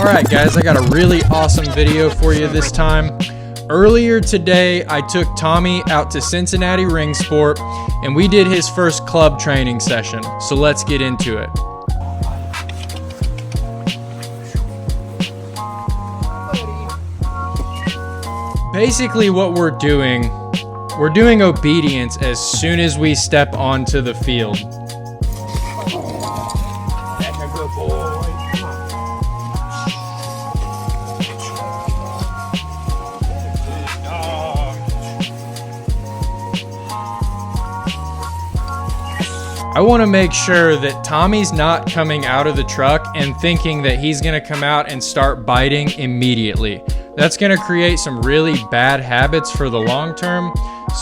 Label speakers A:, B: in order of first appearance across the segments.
A: Alright guys, I got a really awesome video for you this time. Earlier today, I took Tommy out to Cincinnati Ring Sport and we did his first club training session. So let's get into it. Basically what we're doing obedience as soon as we step onto the field. I want to make sure that Tommy's not coming out of the truck and thinking that he's going to come out and start biting immediately. That's going to create some really bad habits for the long term.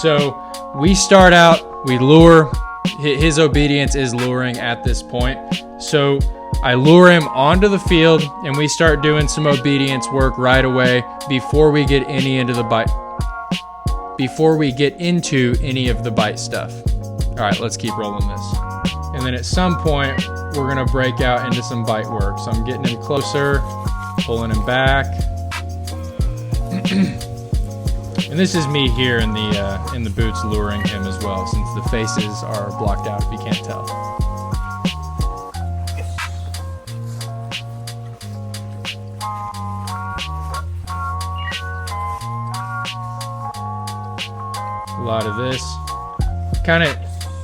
A: So we start out, we lure. His obedience is luring at this point. So I lure him onto the field and we start doing some obedience work right away before we get into the bite. Before we get into any of the bite stuff. All right, let's keep rolling this. And then at some point, we're gonna break out into some bite work. So I'm getting him closer, pulling him back. And this is me here in the boots luring him as well, since the faces are blocked out if you can't tell. A lot of this. Kind of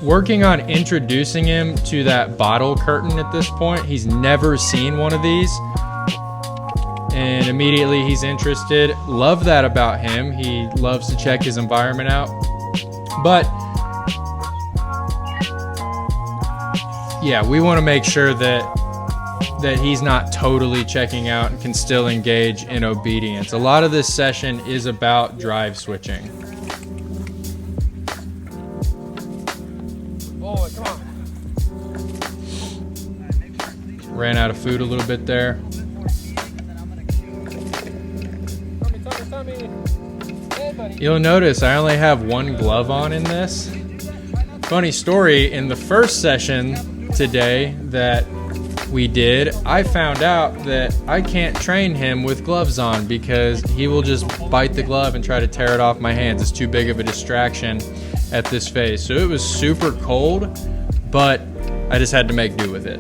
A: working on introducing him to that bottle curtain at this point. He's never seen one of these. And immediately he's interested. Love that about him. He loves to check his environment out. But yeah, we want to make sure that he's not totally checking out and can still engage in obedience. A lot of this session is about drive switching. Ran out of food a little bit there. You'll notice I only have one glove on in this. Funny story, in the first session today that we did, I found out that I can't train him with gloves on because he will just bite the glove and try to tear it off my hands. It's too big of a distraction at this phase. So it was super cold, but I just had to make do with it.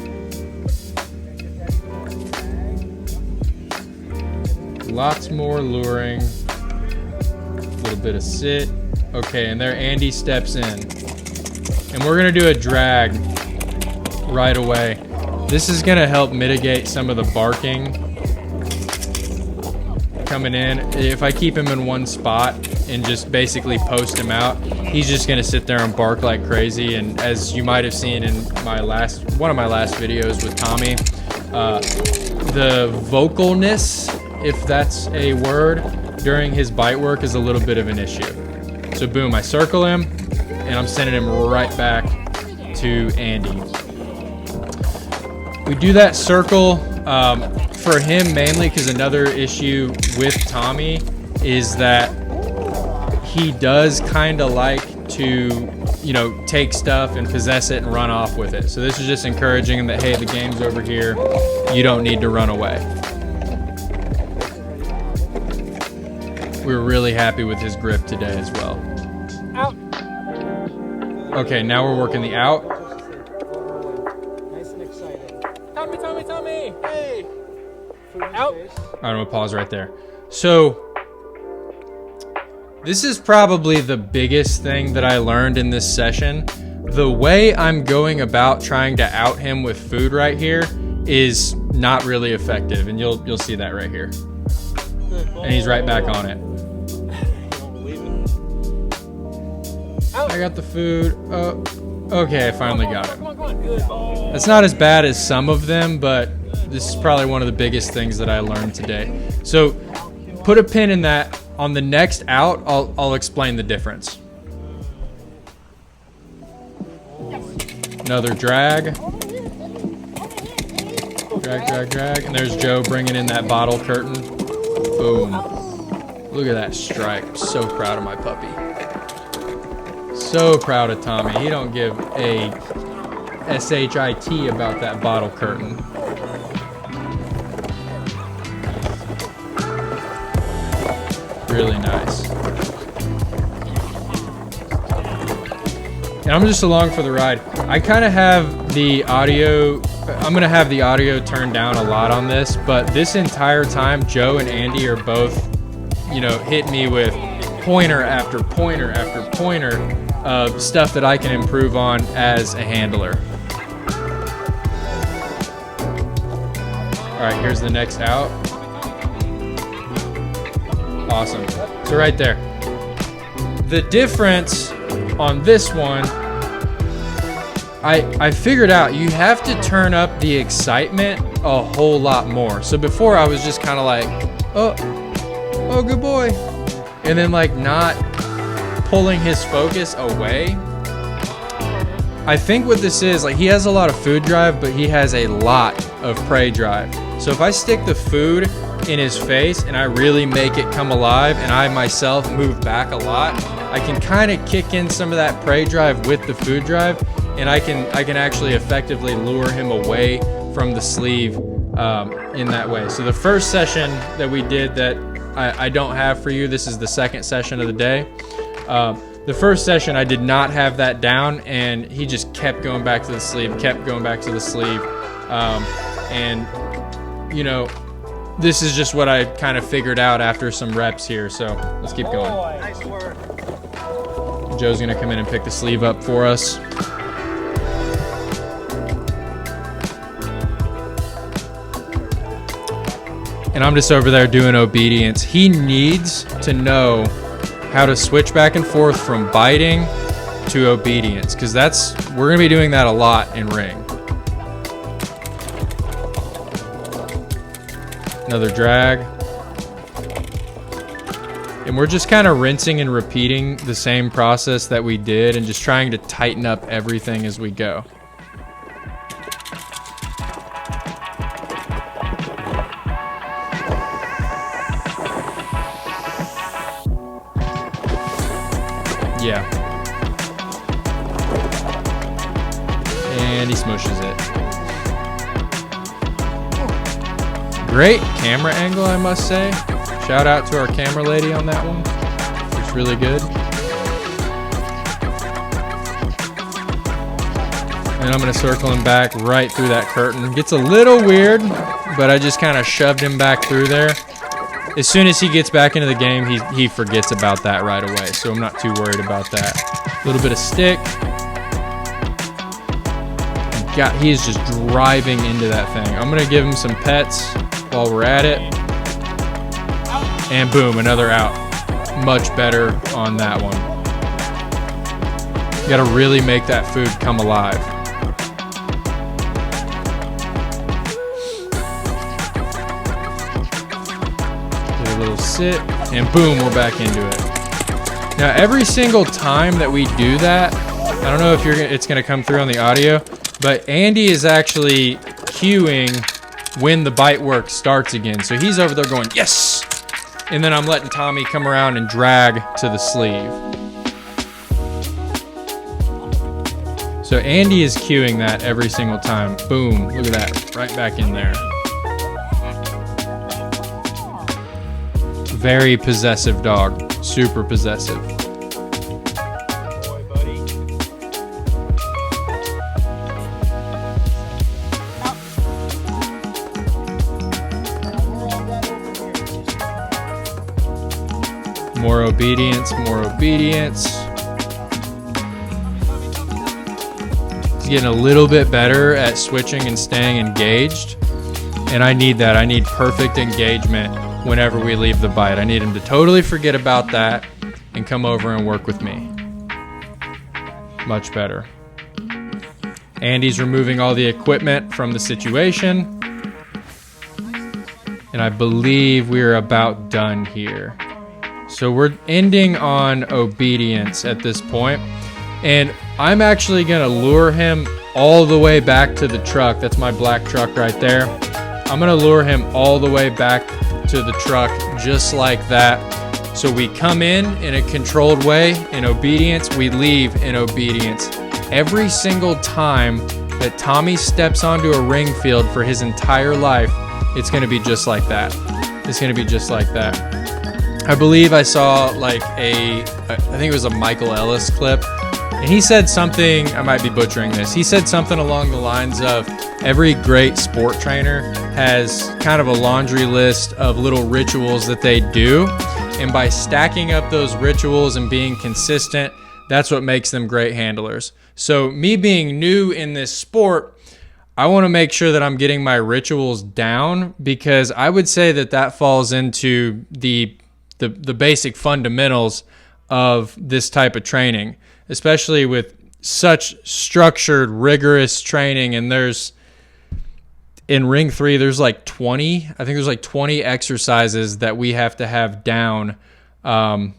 A: Lots more luring, a little bit of sit. Okay, and there Andy steps in. And we're gonna do a drag right away. This is gonna help mitigate some of the barking coming in. If I keep him in one spot and just basically post him out, he's just gonna sit there and bark like crazy. And as you might have seen in one of my last videos with Tommy, the vocalness, if that's a word, during his bite work is a little bit of an issue. So boom, I circle him and I'm sending him right back to Andy. We do that circle for him mainly because another issue with Tommy is that he does kind of like to, take stuff and possess it and run off with it. So this is just encouraging him that, hey, the game's over here. You don't need to run away. We were really happy with his grip today as well. Out. Okay, now we're working the out.
B: Nice and exciting. Tommy! Hey! Out.
A: I'm gonna pause right there. So, this is probably the biggest thing that I learned in this session. The way I'm going about trying to out him with food right here is not really effective, and you'll see that right here. And he's right back on it. I got the food. Oh, okay, I finally got it. That's not as bad as some of them, but this is probably one of the biggest things that I learned today. So put a pin in that. On the next out, I'll explain the difference. Another drag. Drag. And there's Joe bringing in that bottle curtain. Boom. Look at that strike. I'm so proud of my puppy. So proud of Tommy. He don't give a shit about that bottle curtain. Really nice. And I'm just along for the ride. I kind of have the audio, I'm gonna have the audio turned down a lot on this, but this entire time, Joe and Andy are both, you know, hitting me with pointer after pointer after pointer of stuff that I can improve on as a handler. All right, here's the next out. Awesome. So right there. The difference on this one, I figured out you have to turn up the excitement a whole lot more. So before I was just kind of like, oh, good boy. And then like not pulling his focus away. I think what this is, like he has a lot of food drive, but he has a lot of prey drive. So if I stick the food in his face and I really make it come alive and I myself move back a lot, I can kind of kick in some of that prey drive with the food drive, and I can actually effectively lure him away from the sleeve in that way. So the first session that we did that I don't have for you, this is the second session of the day. The first session I did not have that down, and he just kept going back to the sleeve, and you know, this is just what I kind of figured out after some reps here. So let's keep going.
B: Nice work.
A: Joe's gonna come in and pick the sleeve up for us. And I'm just over there doing obedience. He needs to know how to switch back and forth from biting to obedience, because we're gonna be doing that a lot in ring. Another drag. And we're just kind of rinsing and repeating the same process that we did and just trying to tighten up everything as we go. Yeah. And he smushes it. Great camera angle, I must say. Shout out to our camera lady on that one. It's really good. And I'm gonna circle him back right through that curtain. Gets a little weird, but I just kind of shoved him back through there. As soon as he gets back into the game, he forgets about that right away, so I'm not too worried about that. A little bit of stick. He is just driving into that thing. I'm gonna give him some pets while we're at it. And boom, another out. Much better on that one. You gotta really make that food come alive. Give it a little sit, and boom, we're back into it. Now, every single time that we do that, I don't know if it's gonna come through on the audio, but Andy is actually cueing when the bite work starts again. So he's over there going, yes! And then I'm letting Tommy come around and drag to the sleeve. So Andy is cueing that every single time. Boom, look at that, right back in there. Very possessive dog, super possessive. More obedience, more obedience. He's getting a little bit better at switching and staying engaged. And I need that. I need perfect engagement whenever we leave the bite. I need him to totally forget about that and come over and work with me. Much better. Andy's removing all the equipment from the situation. And I believe we're about done here. So we're ending on obedience at this point, and I'm actually gonna lure him all the way back to the truck. That's my black truck right there. I'm gonna lure him all the way back to the truck just like that. So we come in a controlled way in obedience, we leave in obedience. Every single time that Tommy steps onto a ring field for his entire life, it's gonna be just like that. It's gonna be just like that. I believe I saw like I think it was a Michael Ellis clip, and he said something, I might be butchering this, he said something along the lines of every great sport trainer has kind of a laundry list of little rituals that they do, and by stacking up those rituals and being consistent, that's what makes them great handlers. So me being new in this sport, I want to make sure that I'm getting my rituals down, because I would say that that falls into the basic fundamentals of this type of training, especially with such structured, rigorous training. And in ring 3, there's like 20, I think there's like 20 exercises that we have to have down, that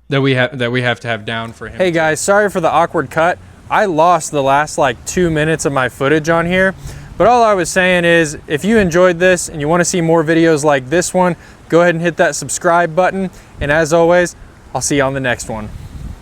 A: we have to have down for him. Hey guys, sorry for the awkward cut. I lost the last like 2 minutes of my footage on here, but all I was saying is, if you enjoyed this and you want to see more videos like this one, go ahead and hit that subscribe button. And as always, I'll see you on the next one.